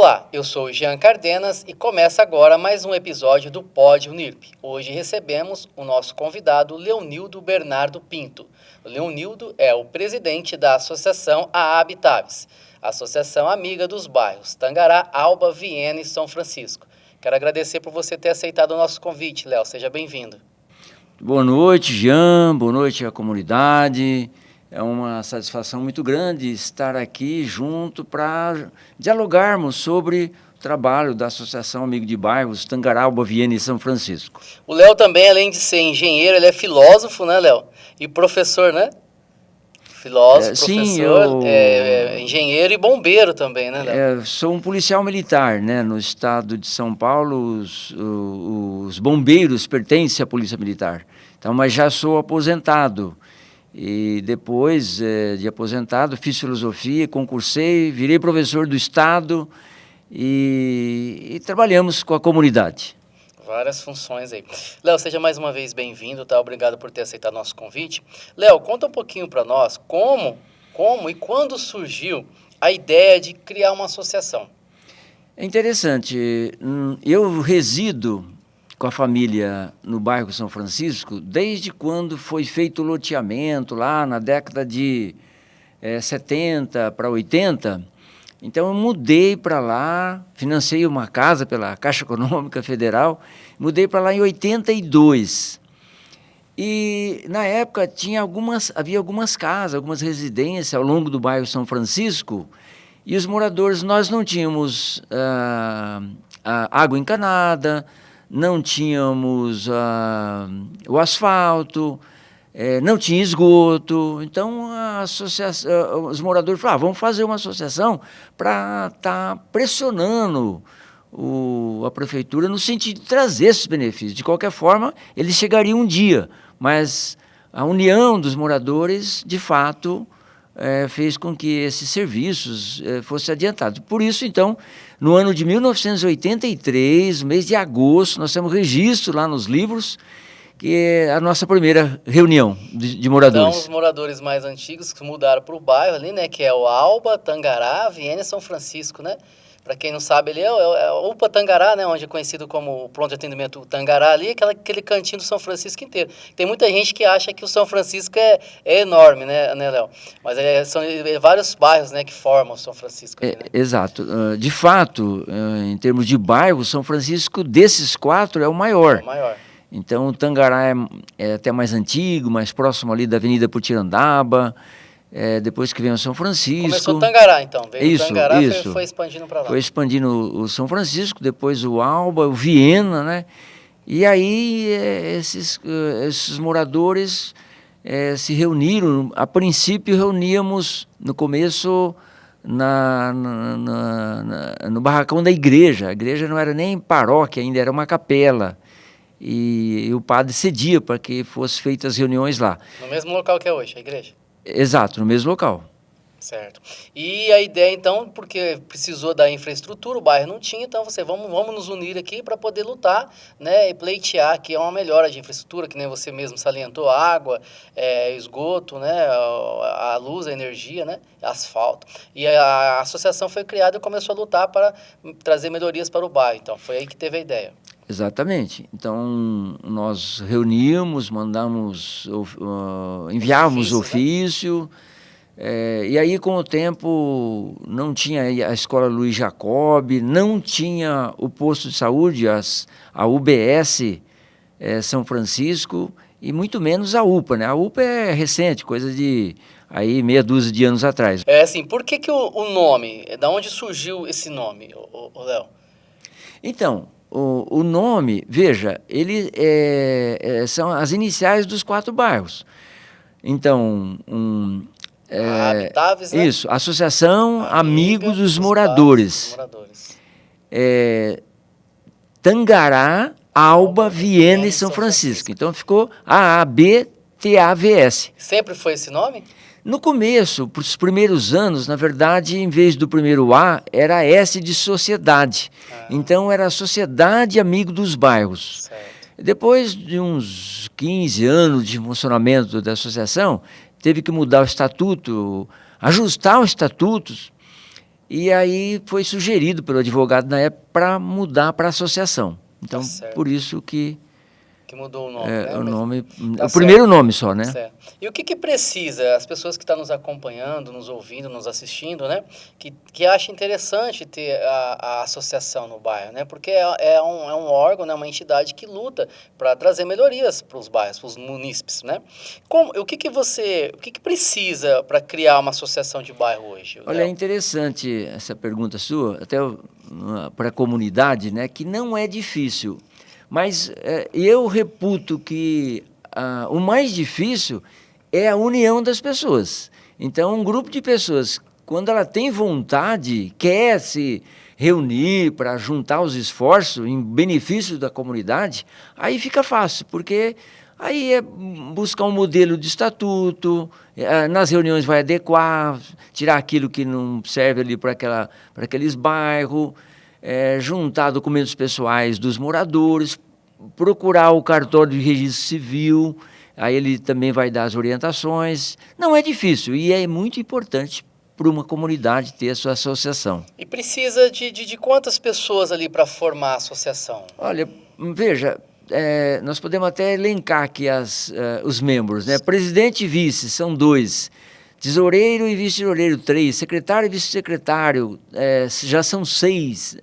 Olá, eu sou o Jean Cardenas e começa agora mais um episódio do Pod Unirp. Hoje recebemos o nosso convidado Leonildo Bernardo Pinto. O Leonildo é o presidente da Associação Habitáveis, Associação Amiga dos Bairros Tangará, Alba, Viena e São Francisco. Quero agradecer por você ter aceitado o nosso convite, Léo. Seja bem-vindo. Boa noite, Jean. Boa noite à comunidade. É uma satisfação muito grande estar aqui junto para dialogarmos sobre o trabalho da Associação Amigo de Bairros Tangará, Alba, Viena e São Francisco. O Léo também, além de ser engenheiro, ele é filósofo, né, Léo? E professor, né? Filósofo, professor, engenheiro e bombeiro também, né, Léo? Sou um policial militar, né? No estado de São Paulo, os bombeiros pertencem à Polícia Militar. Então, mas já sou aposentado. E depois de aposentado, fiz filosofia, concursei, virei professor do estado e trabalhamos com a comunidade. Várias funções aí. Léo, seja mais uma vez bem-vindo, tá? Obrigado por ter aceitado nosso convite. Léo, conta um pouquinho para nós como e quando surgiu a ideia de criar uma associação. É interessante, eu resido com a família no bairro São Francisco desde quando foi feito o loteamento lá na década de 70 para 80. Então eu mudei para lá, financei uma casa pela Caixa Econômica Federal, mudei para lá em 82. E na época havia algumas casas, algumas residências ao longo do bairro São Francisco, e os moradores, nós não tínhamos água encanada, não tínhamos o asfalto, não tinha esgoto. Então os moradores falaram, vamos fazer uma associação para estar pressionando a prefeitura no sentido de trazer esses benefícios. De qualquer forma, eles chegariam um dia, mas a união dos moradores, de fato, fez com que esses serviços fossem adiantados. Por isso, então, no ano de 1983, no mês de agosto, nós temos registro lá nos livros, que é a nossa primeira reunião de moradores. Então, os moradores mais antigos que mudaram para o bairro ali, né, que é o Alba, Tangará, Viena e São Francisco, né? Para quem não sabe, ele é o UPA Tangará, né, onde é conhecido como o pronto de atendimento Tangará ali, aquele cantinho do São Francisco inteiro. Tem muita gente que acha que o São Francisco é enorme, né, Léo? Mas são vários bairros, né, que formam o São Francisco. Ali, né? Exato. De fato, em termos de bairro, São Francisco, desses 4, é o maior. É o maior. Então, o Tangará é até mais antigo, mais próximo ali da Avenida Putirandaba. Depois que vem o São Francisco. Começou o Tangará, então. Veio isso, o Tangará e isso. foi expandindo para lá. Foi expandindo o São Francisco, depois o Alba, o Viena, né? E aí esses moradores se reuniram. A princípio, reuníamos no começo no barracão da igreja. A igreja não era nem paróquia ainda, era uma capela. E o padre cedia para que fossem feitas as reuniões lá. No mesmo local que é hoje, a igreja? Exato, no mesmo local. Certo. E a ideia, então, porque precisou da infraestrutura, o bairro não tinha, então vamos nos unir aqui para poder lutar, né, e pleitear que é uma melhora de infraestrutura, que nem você mesmo salientou, água, esgoto, né, a luz, a energia, né, asfalto. E a associação foi criada e começou a lutar para trazer melhorias para o bairro. Então, foi aí que teve a ideia. Exatamente. Então, nós reunimos, enviávamos ofício, né? E aí, com o tempo, não tinha a Escola Luiz Jacob, não tinha o posto de saúde, a UBS São Francisco, e muito menos a UPA, né? A UPA é recente, coisa de meia dúzia de anos atrás. Assim, por que o nome? Da onde surgiu esse nome, Léo? Então, o nome, veja, ele são as iniciais dos 4 bairros. Então, Habitáveis, né? Isso, Associação Amigos dos Moradores. Tangará, Alba, Viena e São Francisco. Então ficou AABTAVS. Sempre foi esse nome? No começo, para os primeiros anos, na verdade, em vez do primeiro A, era S de sociedade. Então, era a Sociedade Amigo dos Bairros. Certo. Depois de uns 15 anos de funcionamento da associação, teve que mudar o estatuto, ajustar os estatutos, E aí foi sugerido pelo advogado na época para mudar para associação. Então, por isso que mudou o nome, né? o nome, Tá o primeiro nome só, né? certo. E o que precisa, as pessoas que estão nos acompanhando, nos ouvindo, nos assistindo, né? Que acham interessante ter a associação no bairro, né? Porque é um órgão, né? Uma entidade que luta para trazer melhorias para os bairros, para os munícipes, né? O que precisa para criar uma associação de bairro hoje, Olha, é interessante essa pergunta sua, até para a comunidade, né? Que não é difícil. Mas eu reputo que o mais difícil é a união das pessoas. Então, um grupo de pessoas, quando ela tem vontade, quer se reunir para juntar os esforços em benefício da comunidade, aí fica fácil, porque aí é buscar um modelo de estatuto, nas reuniões vai adequar, tirar aquilo que não serve ali para aqueles bairros, juntar documentos pessoais dos moradores, procurar o cartório de registro civil, aí ele também vai dar as orientações. Não é difícil e é muito importante para uma comunidade ter a sua associação. E precisa de quantas pessoas ali para formar a associação? Olha, veja, nós podemos até elencar aqui os membros, né? Presidente e vice, são 2. Tesoureiro e vice-tesoureiro, 3. Secretário e vice-secretário, já são 6.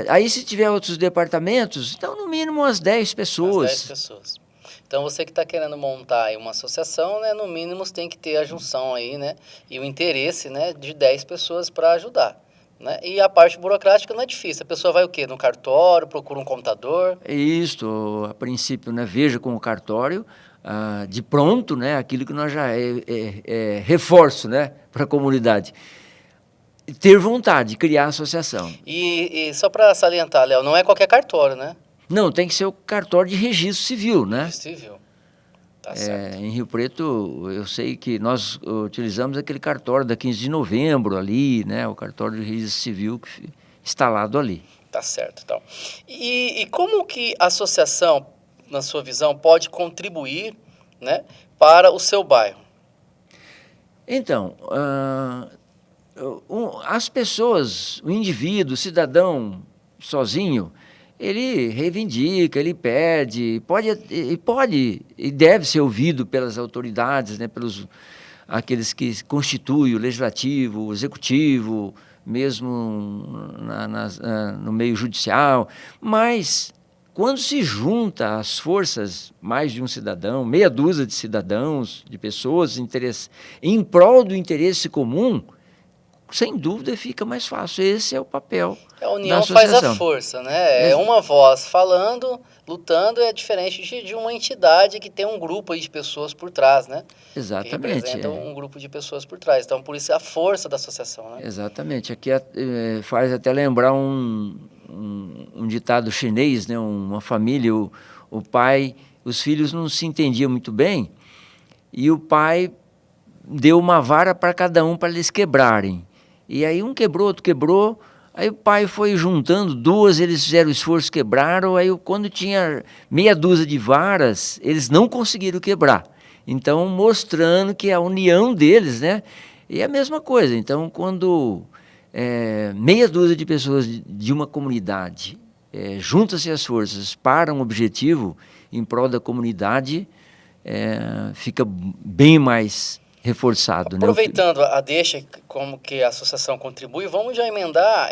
Aí, se tiver outros departamentos, então, no mínimo, umas 10 pessoas. Umas 10 pessoas. Então, você que está querendo montar aí uma associação, né, no mínimo, você tem que ter a junção aí, né, e o interesse, né, de 10 pessoas para ajudar. Né? E a parte burocrática não é difícil. A pessoa vai o quê? No cartório, procura um contador? Isso, a princípio, né, veja com o cartório, de pronto, né, aquilo que nós já reforço, né, para a comunidade. Ter vontade, criar a associação. E só para salientar, Léo, não é qualquer cartório, né? Não, tem que ser o cartório de registro civil, né? Registro civil. Tá certo. Em Rio Preto, eu sei que nós utilizamos aquele cartório da 15 de novembro ali, né? O cartório de registro civil instalado ali. Tá certo, então. E como que a associação, na sua visão, pode contribuir, né, para o seu bairro? Então, as pessoas, o indivíduo, o cidadão sozinho, ele reivindica, ele pede, pode e deve ser ouvido pelas autoridades, né, pelos aqueles que constituem o legislativo, o executivo, mesmo no meio judicial, mas quando se junta as forças, mais de um cidadão, meia dúzia de cidadãos, de pessoas, em prol do interesse comum, sem dúvida fica mais fácil. Esse é o papel da associação. A união faz a força, né? É uma voz falando, lutando, é diferente de uma entidade que tem um grupo aí de pessoas por trás, né? Exatamente. Que representa um grupo de pessoas por trás. Então, por isso a força da associação, né? Exatamente. Aqui faz até lembrar um ditado chinês, né? Uma família, o pai, os filhos não se entendiam muito bem e o pai deu uma vara para cada um para eles quebrarem. E aí um quebrou, outro quebrou, aí o pai foi juntando 2, eles fizeram o esforço, quebraram, aí quando tinha meia dúzia de varas, eles não conseguiram quebrar. Então, mostrando que a união deles, né? E é a mesma coisa. Então, quando meia dúzia de pessoas de uma comunidade juntam-se as forças para um objetivo em prol da comunidade, fica bem mais reforçado. Aproveitando a deixa, como que a associação contribui, vamos já emendar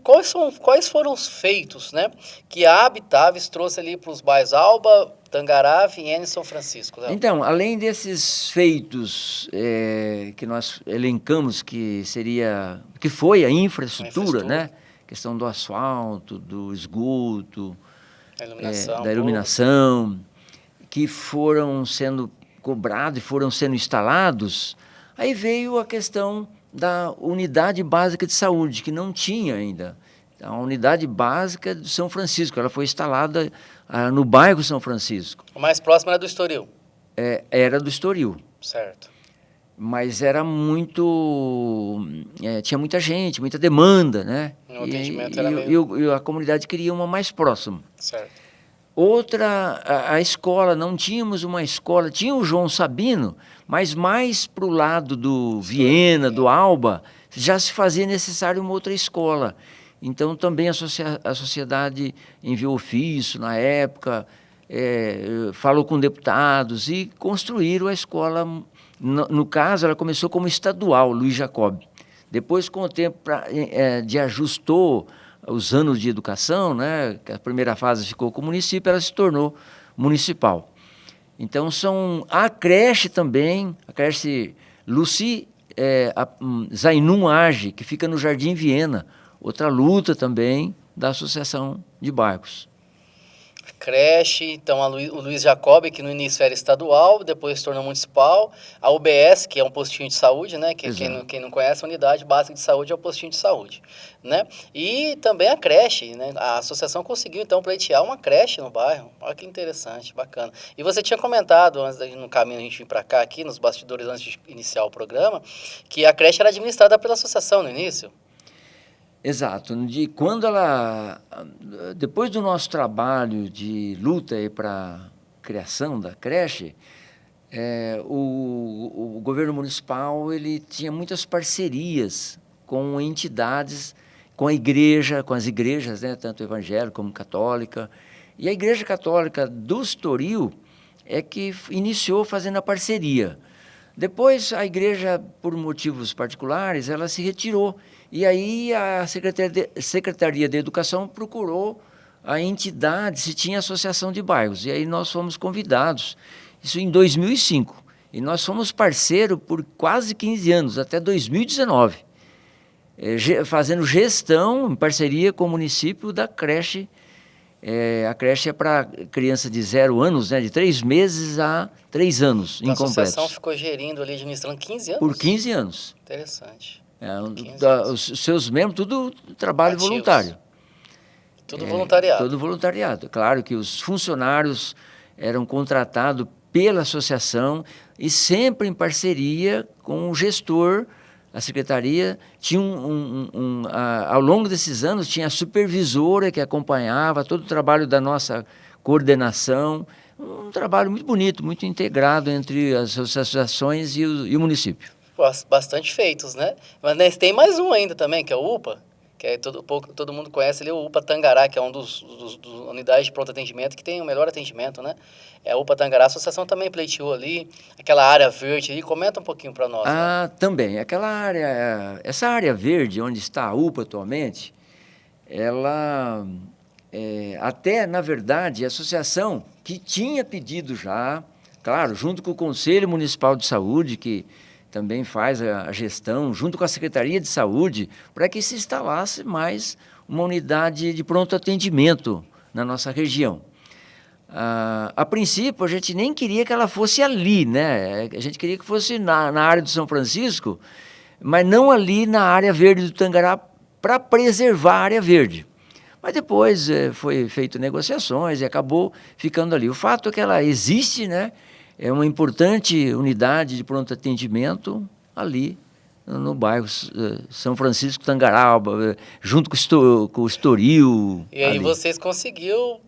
quais foram os feitos, né, que a Habitáveis trouxe ali para os bairros Alba, Tangará, Viena e São Francisco. Né? Então, além desses feitos que nós elencamos, que foi a infraestrutura, né, questão do asfalto, do esgoto, da iluminação, que foram sendo cobrados e foram sendo instalados, aí veio a questão da unidade básica de saúde, que não tinha ainda. A unidade básica de São Francisco, ela foi instalada no bairro São Francisco. O mais próximo era do Estoril? Era do Estoril. Certo. Mas era tinha muita gente, muita demanda, né? O atendimento era meio... E a comunidade queria uma mais próxima. Certo. Outra, a escola, não tínhamos uma escola, tinha o João Sabino, mas mais para o lado do Viena, do Alba, já se fazia necessário uma outra escola. Então, também a sociedade enviou ofício na época, falou com deputados e construíram a escola. No caso, ela começou como estadual, Luiz Jacob. Depois, com o tempo, de ajustou os anos de educação, né, que a primeira fase ficou com o município, ela se tornou municipal. Então, a creche também, a creche Luci Zainum Age, que fica no Jardim Viena, outra luta também da Associação de Bairros. Creche, então o Luiz Jacob, que no início era estadual, depois se tornou municipal, a UBS, que é um postinho de saúde, né? Que quem não conhece, a Unidade Básica de Saúde é o postinho de saúde, né? E também a creche, né? A associação conseguiu, então, pleitear uma creche no bairro. Olha que interessante, bacana. E você tinha comentado, no caminho a gente vir para cá, aqui, nos bastidores, antes de iniciar o programa, que a creche era administrada pela associação no início. Exato. Depois do nosso trabalho de luta para a criação da creche, o governo municipal ele tinha muitas parcerias com entidades, com as igrejas, né, tanto evangélica como católica. E a Igreja Católica do Estoril é que iniciou fazendo a parceria. Depois, a igreja, por motivos particulares, ela se retirou. E aí a Secretaria de Educação procurou a entidade, se tinha associação de bairros. E aí nós fomos convidados, isso em 2005. E nós fomos parceiro por quase 15 anos, até 2019, fazendo gestão em parceria com o município da creche. A creche é para criança de 0 anos, né, de 3 meses a 3 anos incompletos. A associação ficou gerindo ali, administrando 15 anos? Por 15 anos. Interessante. Os seus membros, tudo trabalho ativos. Voluntário. Tudo voluntariado. Tudo voluntariado. Claro que os funcionários eram contratados pela associação e sempre em parceria com o gestor. A secretaria tinha ao longo desses anos, tinha a supervisora que acompanhava todo o trabalho da nossa coordenação, um trabalho muito bonito, muito integrado entre as associações e o município. Bastante feitos, né? Mas tem mais um ainda também, que é o UPA, que todo mundo conhece ali, o UPA Tangará, que é um dos unidades de pronto atendimento que tem o melhor atendimento, né? É a UPA Tangará, a associação também pleiteou ali, aquela área verde ali, comenta um pouquinho para nós. Né? Também, essa área verde, onde está a UPA atualmente, ela, até, na verdade, a associação que tinha pedido já, claro, junto com o Conselho Municipal de Saúde, que também faz a gestão, junto com a Secretaria de Saúde, para que se instalasse mais uma unidade de pronto atendimento na nossa região. A princípio, a gente nem queria que ela fosse ali, né? A gente queria que fosse na área do São Francisco, mas não ali na área verde do Tangará, para preservar a área verde. Mas depois foi feito negociações e acabou ficando ali. O fato é que ela existe, né? É uma importante unidade de pronto atendimento ali no bairro São Francisco Tangará, junto com o Estoril. E aí vocês conseguiram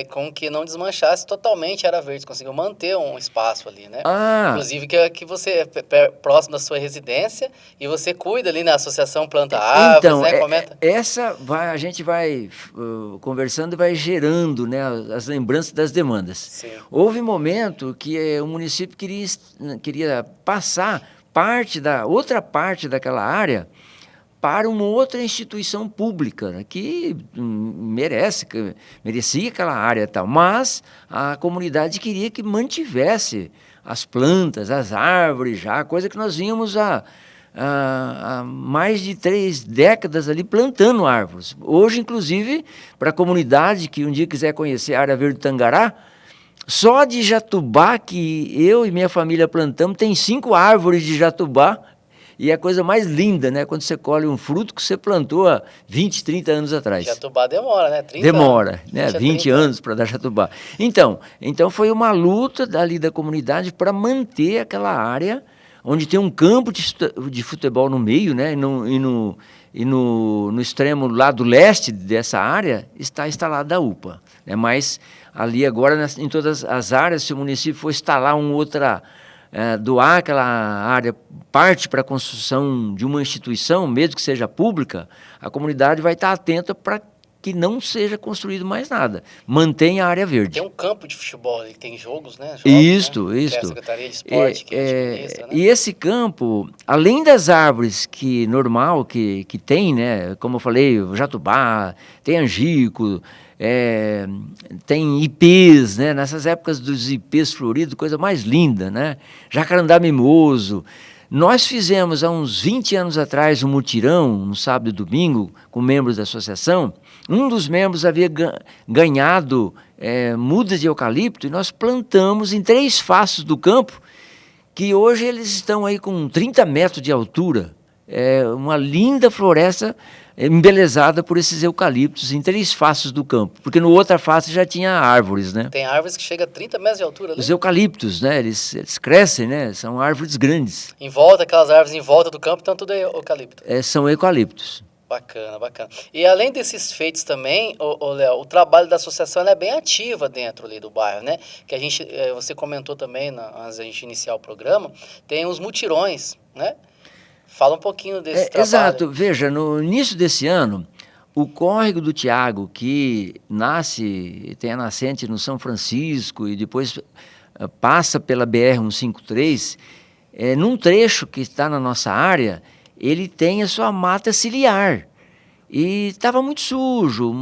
com que não desmanchasse totalmente a área verde, conseguiu manter um espaço ali, né? Inclusive que você é próximo da sua residência e você cuida ali na associação Planta Árvores, então, né? Comenta. A gente vai conversando e vai gerando, né, as lembranças das demandas. Sim. Houve um momento que o município queria passar outra parte daquela área para uma outra instituição pública, né, que merecia aquela área e tal, mas a comunidade queria que mantivesse as plantas, as árvores já, coisa que nós vínhamos há mais de 3 décadas ali plantando árvores. Hoje, inclusive, para a comunidade que um dia quiser conhecer a área verde do Tangará, só de jatubá que eu e minha família plantamos, tem 5 árvores de jatubá. E é a coisa mais linda, né? Quando você colhe um fruto que você plantou há 20, 30 anos atrás. Jatubá demora, né? 30 demora, anos. Né? 20 anos para dar jatubá. Então foi uma luta ali da comunidade para manter aquela área onde tem um campo de futebol no meio, né? E no extremo lado leste dessa área está instalada a UPA. Né? Mas ali agora, em todas as áreas, se o município for instalar outra doar aquela área, parte para a construção de uma instituição, mesmo que seja pública, a comunidade vai estar atenta para que não seja construído mais nada. Mantenha a área verde. Tem um campo de futebol ali, tem jogos, né? Jogos, Isto. Que é a Secretaria de Esporte que administra, né? E esse campo, além das árvores que normal que tem, né? Como eu falei, o jatubá, tem angico, tem ipês, né? Nessas épocas dos ipês floridos, coisa mais linda, né? Jacarandá mimoso. Nós fizemos há uns 20 anos atrás um mutirão, no sábado e domingo, com membros da associação. Um dos membros havia ganhado mudas de eucalipto e nós plantamos em 3 faces do campo, que hoje eles estão aí com 30 metros de altura. É uma linda floresta embelezada por esses eucaliptos em 3 faces do campo, porque no outra face já tinha árvores, né? Tem árvores que chegam a 30 metros de altura ali. Os eucaliptos, né? Eles crescem, né? São árvores grandes. Em volta, aquelas árvores em volta do campo, então tudo é eucalipto. São eucaliptos. Bacana, bacana. E além desses feitos também, Léo, o trabalho da associação é bem ativa dentro ali do bairro, né? Que a gente, você comentou também, antes da gente iniciar o programa, tem os mutirões, né? Fala um pouquinho desse trabalho. Exato. Veja, no início desse ano, o córrego do Tiago, que tem a nascente no São Francisco e depois passa pela BR-153, num trecho que está na nossa área, ele tem a sua mata ciliar. E estava muito sujo,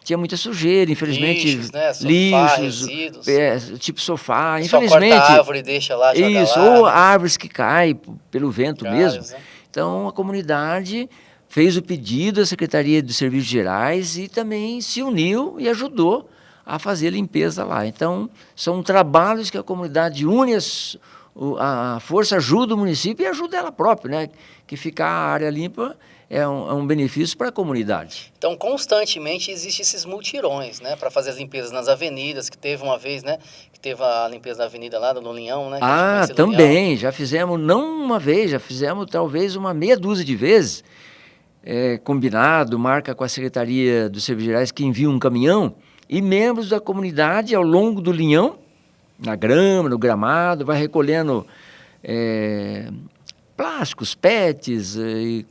tinha muita sujeira, infelizmente. Lixos, né? Sofá, lixos, resíduos. tipo sofá, Só infelizmente. Corta a árvore e deixa lá, joga isso, lá, ou né? árvores que caem pelo vento Galhos, mesmo. né? Então, a comunidade fez o pedido à Secretaria de Serviços Gerais e também se uniu e ajudou a fazer a limpeza lá. Então, são trabalhos que a comunidade une, a força ajuda o município e ajuda ela própria, né? Que ficar a área limpa é um benefício para a comunidade. Então, constantemente existem esses multirões, né? Para fazer as limpezas nas avenidas, que teve uma vez, né? Que teve a limpeza da avenida lá do Linhão, né? Também. Já fizemos, não uma vez, já fizemos talvez uma meia dúzia de vezes. Combinado, marca com a Secretaria dos Serviços Gerais que envia um caminhão e membros da comunidade ao longo do Linhão, na grama, no gramado, vai recolhendo plásticos, PETs e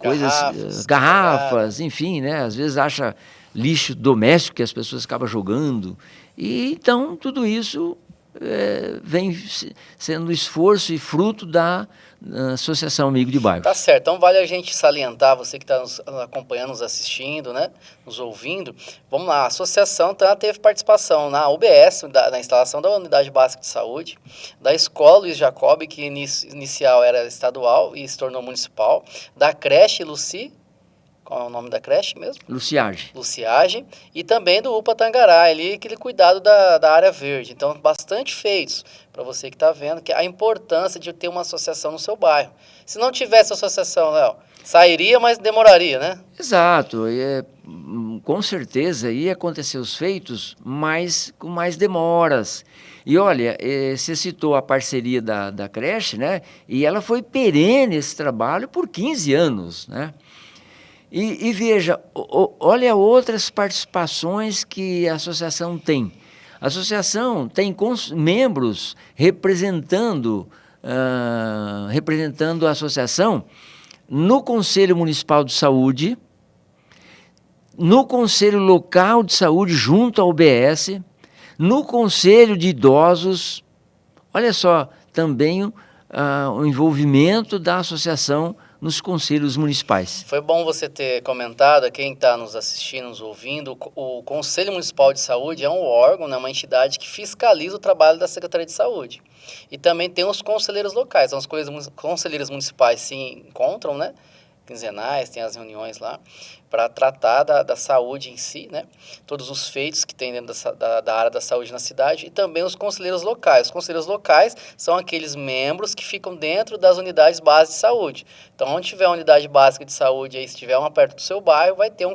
garrafas, enfim, né? Às vezes acha lixo doméstico que as pessoas acabam jogando. E então tudo isso vem sendo esforço e fruto da Associação Amigo de Bairro. Tá certo, então vale a gente salientar, você que está nos acompanhando, nos assistindo, né, nos ouvindo. Vamos lá, a associação teve participação na UBS, na instalação da Unidade Básica de Saúde, da Escola Luiz Jacob, que inicial era estadual e se tornou municipal, da creche Luci, qual é o nome da creche mesmo? Luciagem, e também do UPA Tangará, ali, aquele cuidado da área verde. Então, bastante feitos, para você que está vendo, que a importância de ter uma associação no seu bairro. Se não tivesse associação, Léo, sairia, mas demoraria, né? Exato, com certeza ia acontecer os feitos, mas com mais demoras. E olha, você citou a parceria da creche, né? E ela foi perene esse trabalho por 15 anos, né? E veja, olha outras participações que a associação tem. A associação tem membros representando a associação no Conselho Municipal de Saúde, no Conselho Local de Saúde junto ao UBS, no Conselho de Idosos. Olha só, também o envolvimento da associação nos conselhos municipais. Foi bom você ter comentado, a quem está nos assistindo, nos ouvindo, o Conselho Municipal de Saúde é um órgão, né, uma entidade que fiscaliza o trabalho da Secretaria de Saúde. E também tem os conselheiros locais, então os conselheiros municipais se encontram, né, quinzenais, tem as reuniões lá, para tratar da saúde em si, né? Todos os feitos que tem dentro da área da saúde na cidade, e também os conselheiros locais. Os conselheiros locais são aqueles membros que ficam dentro das unidades básicas de saúde. Então, onde tiver uma unidade básica de saúde, aí, se tiver uma perto do seu bairro, vai ter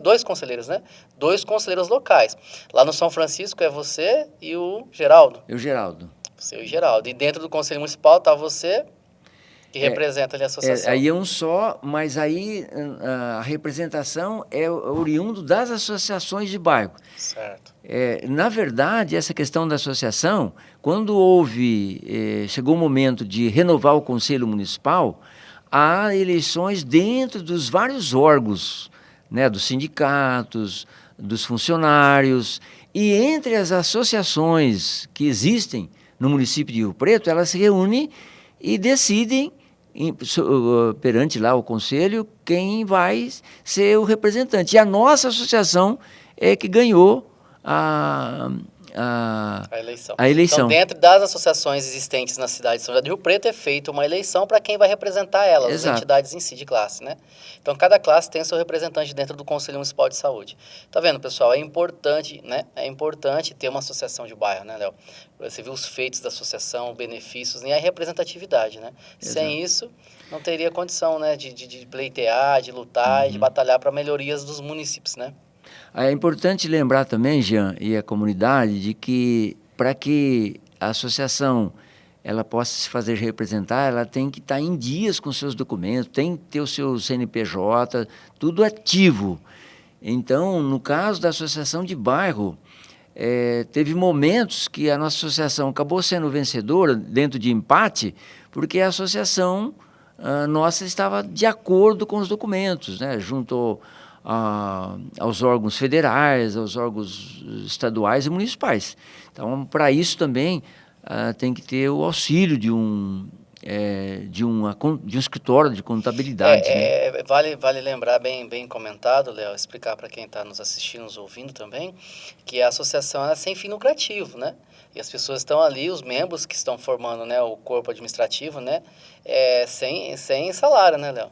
dois conselheiros, né? 2 conselheiros locais. Lá no São Francisco é você e o Geraldo. Eu, Geraldo. Você e o Geraldo. E dentro do Conselho Municipal está você... Que representa ali a associação. Aí é um só, mas aí a representação é oriundo das associações de bairro. Certo. Na verdade, essa questão da associação, quando chegou o momento de renovar o Conselho Municipal, há eleições dentro dos vários órgãos, né, dos sindicatos, dos funcionários, e entre as associações que existem no município de Rio Preto, elas se reúnem e decidem, perante lá o conselho, quem vai ser o representante. E a nossa associação é que ganhou a eleição. eleição. Então, dentro das associações existentes na cidade de São José do Rio Preto, é feita uma eleição para quem vai representar elas, Exato. as entidades em si de classe, né? Então, cada classe tem seu representante dentro do Conselho Municipal de Saúde. Tá vendo, pessoal? É importante, né? É importante ter uma associação de bairro, né, Léo? Você viu os feitos da associação, benefícios e a representatividade, né? Exato. Sem isso, não teria condição, né, de pleitear, de lutar e de batalhar para melhorias dos municípios, né? É importante lembrar também, Jean, e a comunidade, de que para que a associação ela possa se fazer representar, ela tem que estar em dias com seus documentos, tem que ter o seu CNPJ, tudo ativo. Então, no caso da associação de bairro, teve momentos que a nossa associação acabou sendo vencedora dentro de empate, porque a associação nossa estava de acordo com os documentos, né, junto aos órgãos federais, aos órgãos estaduais e municipais. Então, para isso também tem que ter o auxílio de um escritório de contabilidade. Né? Vale lembrar, bem comentado, Léo, explicar para quem está nos assistindo, nos ouvindo também, que a associação é sem fim lucrativo, né? E as pessoas estão ali, os membros que estão formando, né, o corpo administrativo, né, sem salário, né, Léo?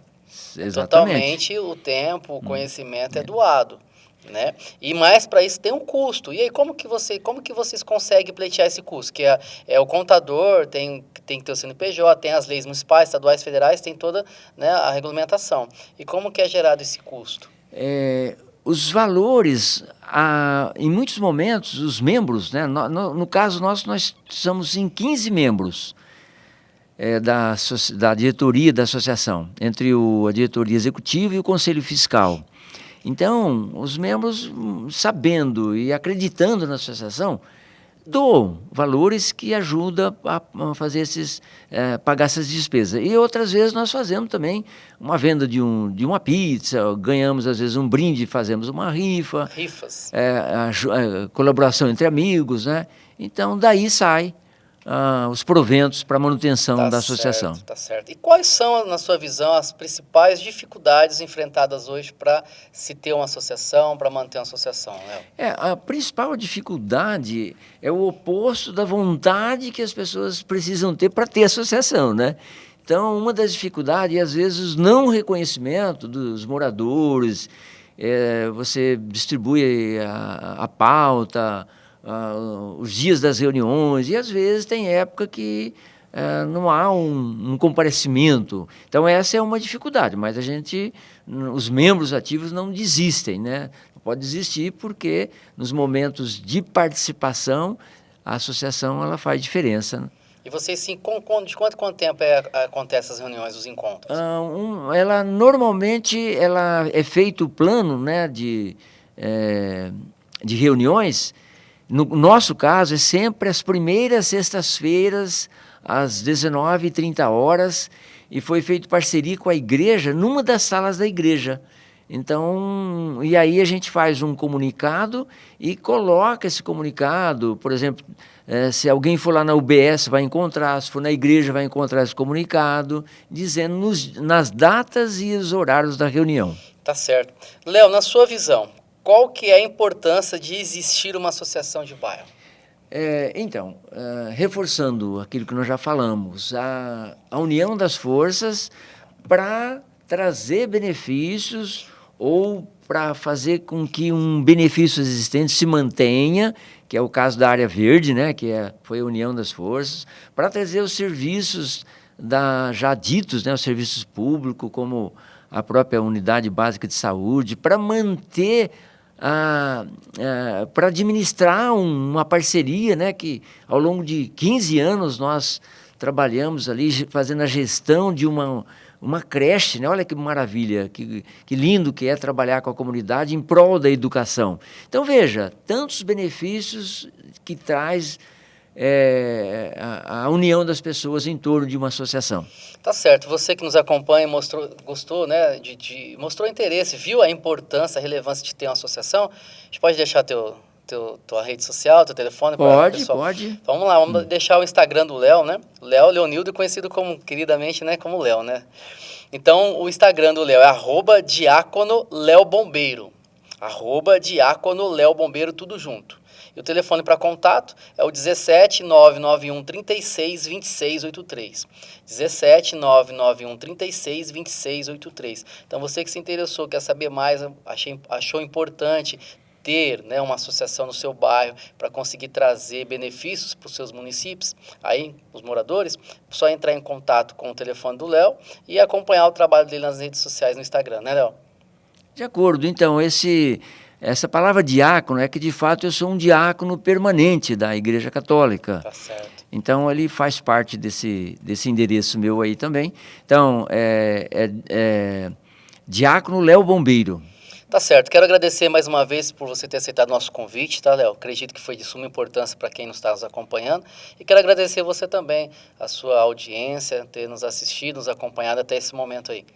Exatamente. Totalmente o tempo, o conhecimento é doado, né? E mais para isso tem um custo. E aí como que vocês conseguem pleitear esse custo? Que é o contador, tem que ter o CNPJ, tem as leis municipais, estaduais, federais, tem toda, né, a regulamentação. E como que é gerado esse custo? Os valores, em muitos momentos, os membros, né, no caso nosso, nós somos em 15 membros. Da diretoria da associação, entre a diretoria executiva e o conselho fiscal. Então, os membros, sabendo e acreditando na associação, doam valores que ajudam a fazer pagar essas despesas. E outras vezes nós fazemos também uma venda de uma pizza, ganhamos às vezes um brinde, fazemos uma rifa. Rifas. A colaboração entre amigos, né? Então, daí sai os proventos para a manutenção da associação. Tá certo. E quais são, na sua visão, as principais dificuldades enfrentadas hoje para se ter uma associação, para manter uma associação, Léo? A principal dificuldade é o oposto da vontade que as pessoas precisam ter para ter associação, né? Então, uma das dificuldades é, às vezes, o não reconhecimento dos moradores, você distribui a pauta, os dias das reuniões, e às vezes tem época que não há um comparecimento. Então essa é uma dificuldade, mas os membros ativos não desistem, né? Não pode desistir porque nos momentos de participação a associação ela faz diferença. Né? E vocês, sim, de quanto tempo acontecem as reuniões, os encontros? Normalmente é feito o plano, né, de reuniões. No nosso caso, é sempre as primeiras sextas-feiras, às 19h30, e foi feito parceria com a igreja, numa das salas da igreja. Então, e aí a gente faz um comunicado e coloca esse comunicado, por exemplo, se alguém for lá na UBS vai encontrar, se for na igreja vai encontrar esse comunicado, dizendo nas datas e os horários da reunião. Tá certo. Léo, na sua visão, qual que é a importância de existir uma associação de bairro? Então, reforçando aquilo que nós já falamos, a união das forças para trazer benefícios ou para fazer com que um benefício existente se mantenha, que é o caso da área verde, né, que foi a união das forças, para trazer os serviços já ditos, né, os serviços públicos, como a própria unidade básica de saúde, para manter para administrar uma parceria, né, que ao longo de 15 anos nós trabalhamos ali fazendo a gestão de uma creche, né? Olha que maravilha, que lindo que é trabalhar com a comunidade em prol da educação. Então, veja, tantos benefícios que traz a união das pessoas em torno de uma associação. Tá certo. Você que nos acompanha gostou, né, mostrou interesse, viu a importância, a relevância de ter uma associação. A gente pode deixar tua rede social, teu telefone para o pessoal? Pode. Então, vamos lá, vamos deixar o Instagram do Léo, né? Léo Leonildo, conhecido queridamente, né, como Léo, né? Então, o Instagram do Léo é @diácono Léo Bombeiro. @diácono Léo Bombeiro, tudo junto. E o telefone para contato é o 17 991 36 26 83. 17 991 36 26 83. Então, você que se interessou, quer saber mais, achou importante ter, né, uma associação no seu bairro para conseguir trazer benefícios para os seus municípios, aí, os moradores, só entrar em contato com o telefone do Léo e acompanhar o trabalho dele nas redes sociais no Instagram, né, Léo? De acordo. Então, essa palavra diácono é que, de fato, eu sou um diácono permanente da Igreja Católica. Tá certo. Então, ele faz parte desse endereço meu aí também. Então, Diácono Léo Bombeiro. Tá certo. Quero agradecer mais uma vez por você ter aceitado o nosso convite, tá, Léo? Acredito que foi de suma importância para quem nos está nos acompanhando. E quero agradecer você também, a sua audiência, ter nos assistido, nos acompanhado até esse momento aí.